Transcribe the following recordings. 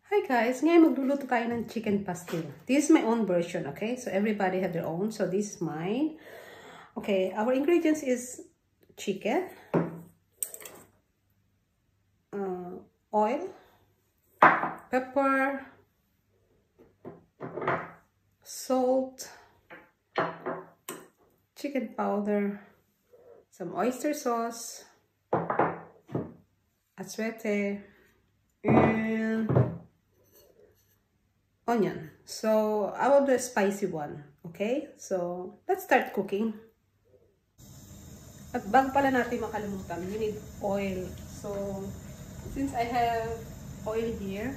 Hi guys, ngayon magluluto tayo ng chicken pastil. This is my own version, okay? So everybody have their own. So this is mine. Okay, our ingredients is chicken, oil, pepper, salt, chicken powder, some oyster sauce, azuete, and onion. So I will do a spicy one. Okay, so let's start cooking. At bago pala natin makalimutan, you need oil. So since I have oil here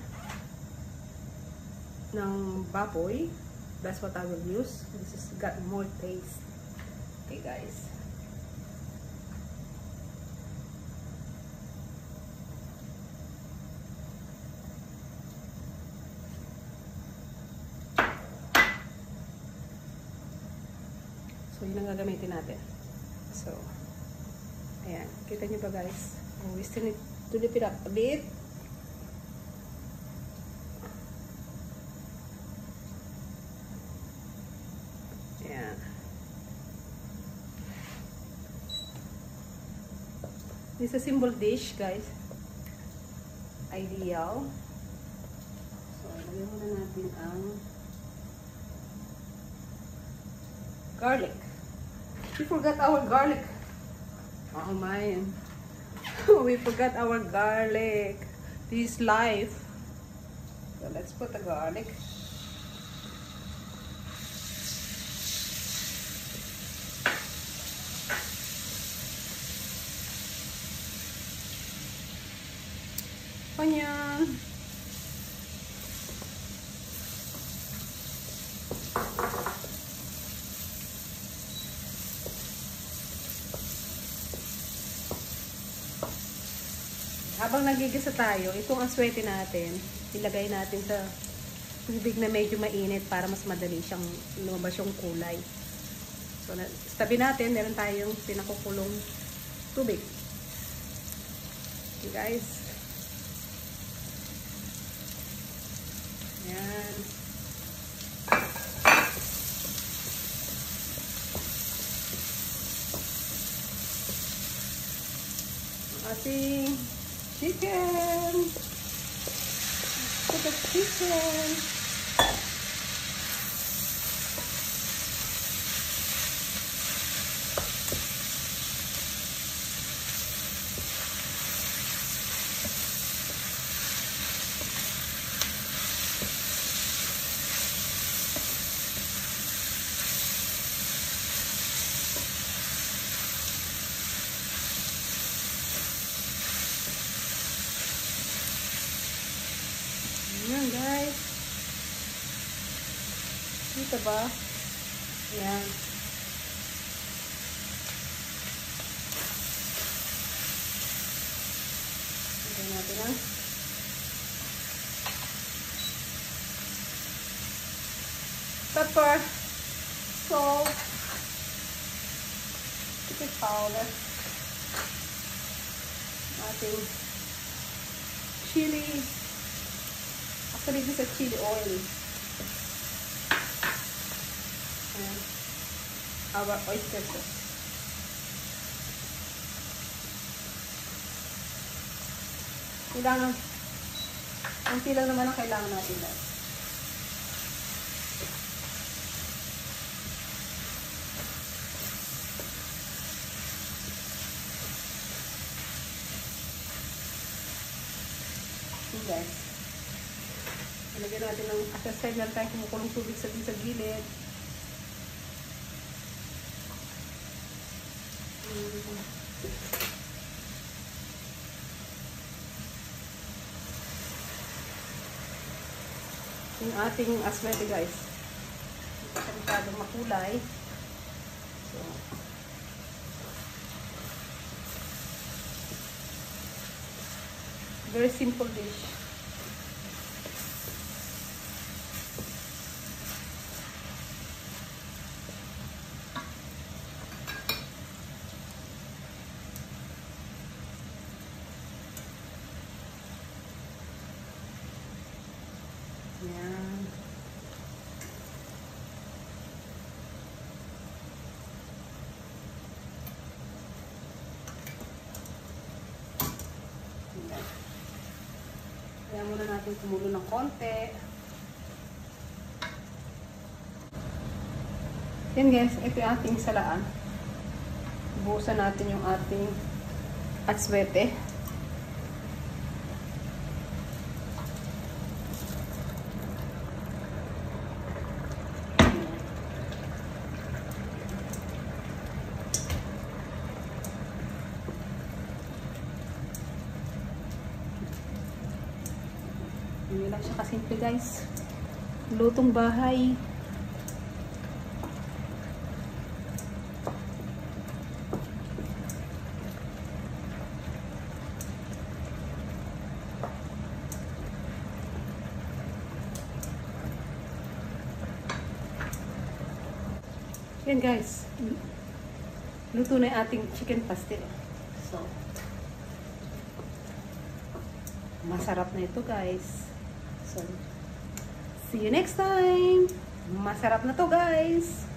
ng baboy, that's what I will use. This has got more taste. Okay guys. So, yun ang gagamitin natin. So, ayan. Kita nyo ba guys? Oh, we still need to dip it up a bit. Ayan. This is a simple dish guys. Ideal. So, lagyan muna natin ang garlic. We forgot our garlic. Oh man. We forgot our garlic. This life. So let's put the garlic. Onion. Habang nagigisa tayo, itong aswete natin, ilagay natin sa tubig na medyo mainit para mas madali siyang lumabas yung kulay. So, tabi natin, meron tayong pinakukulong tubig. Okay guys. Ayan. Ating chicken. Put the chicken. Ayan guys. Dito ba? Ayan. Lagyan natin ang pepper, salt, chicken powder, ating chili. Actually, this is chili oil. And our oyster sauce. Kailangan, konti lang naman ang kailangan natin dahil. Okay guys. Ilagyan natin ng asaside na tayo kumukulong tubig sa gilid. Yung ating aswete guys. Hindi pa masyadong makulay. So, very simple dish. Yan. Kaya muna natin kumulo ng konti. Yan guys, ito yung ating salaan. Buhusan natin yung ating atswete. Hindi lang siya kasimple guys. Lutong bahay. Yan guys. Luto na yung ating chicken pastel. So, masarap na ito guys. So, see you next time. Masarap na to guys.